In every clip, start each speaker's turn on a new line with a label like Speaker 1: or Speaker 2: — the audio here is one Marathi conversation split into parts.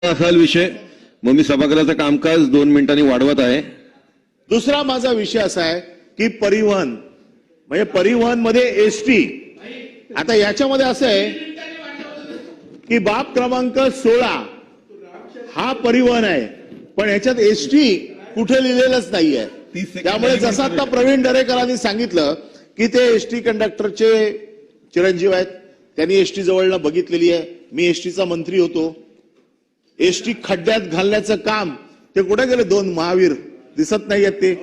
Speaker 1: असाल विषय मग मी सभागृहाचं कामकाज 2 मिनिटांनी वाढवत आहे।
Speaker 2: दुसरा माझा विषय असा आहे की परिवहन म्हणजे परिवहन मध्ये एसटी आता याच्यामध्ये असं आहे की बाब क्रमांक 16 हा परिवहन आहे पण याच्यात एसटी कुठे लिहिलेलंच नाहीये। त्यामुळे जसं आता प्रवीण दरेकरांनी सांगितलं की ते एसटी कंडक्टरचे चिरंजीव आहेत, त्यांनी एसटी जवळनं बघितलेली आहे। मी एसटीचा मंत्री होतो। एसटी खड्ड्यात घालण्याचं काम ते कुठे गेले 2 महावीर दिसत नाहीयेत, ते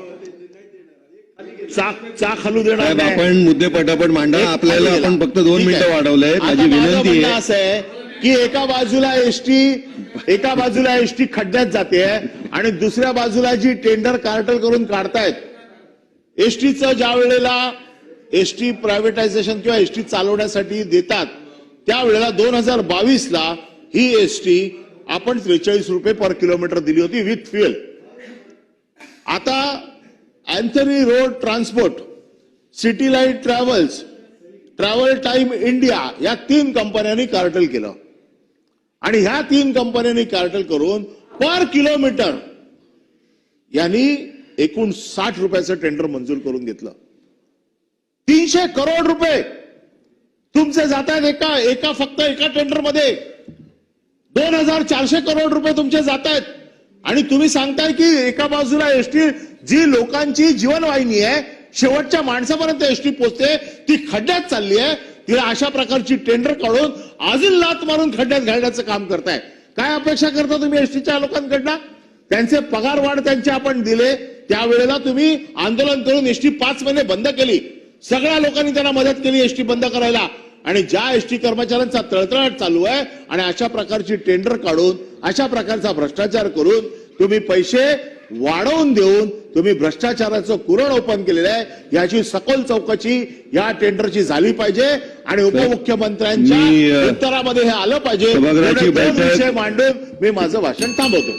Speaker 2: चाक हलू देणार नाही।
Speaker 1: आपण मुद्दे पटापट मांडा, आपल्याला आपण फक्त 2 मिनिटं वाढवलंय। माझी विनंती आहे
Speaker 2: असं आहे की एका बाजूला एसटी खड्ड्यात जाते आणि दुसऱ्या बाजूला जी टेंडर कार्टल करून काढतायत एसटीचं, ज्या वेळेला एसटी प्रायव्हेटायझेशन किंवा एसटी चालवण्यासाठी देतात त्यावेळेला 2022 ला ही एसटी आपण 43 रुपये पर किलोमीटर दिली होती विथ फ्युएल। आता Anthony road transport, city light travels, travel time India या 3 कंपन्यांनी कार्टल केलं आणि ह्या 3 कंपन्यांनी कार्टल करून पर किलोमीटर यांनी एकूण 60 रुपयाचं टेंडर मंजूर करून घेतलं। 300 करोड रुपये तुमचे जात आहेत फक्त एका टेंडरमध्ये 2400 करोड रुपये तुमचे जात आहेत आणि तुम्ही सांगताय की एका बाजूला एसटी जी लोकांची जीवनवाहिनी आहे, शेवटच्या माणसापर्यंत एसटी पोहोचते, ती खड्ड्यात चालली आहे। तिला अशा प्रकारची टेंडर काढून अजून लात मारून खड्ड्यात घालण्याचं काम करताय। काय अपेक्षा करता तुम्ही एसटीच्या लोकांकडनं? त्यांचे पगार वाढ त्यांचे आपण दिले, त्यावेळेला तुम्ही आंदोलन करून एसटी 5 महिने बंद केली। सगळ्या लोकांनी त्यांना मदत केली एसटी बंद करायला आणि ज्या एसटी कर्मचाऱ्यांचा तळतळाट चालू आहे आणि अशा प्रकारची टेंडर काढून अशा प्रकारचा भ्रष्टाचार करून तुम्ही पैसे वाढवून देऊन तुम्ही भ्रष्टाचाराचं कुरण ओपन केलेलं आहे। याची सखोल चौकशी या टेंडरची झाली पाहिजे आणि उपमुख्यमंत्र्यांच्या उत्तरामध्ये हे आलं पाहिजे।
Speaker 1: सभागृहाची बैठक
Speaker 2: विषय मांडून मी माझं भाषण थांबवतो।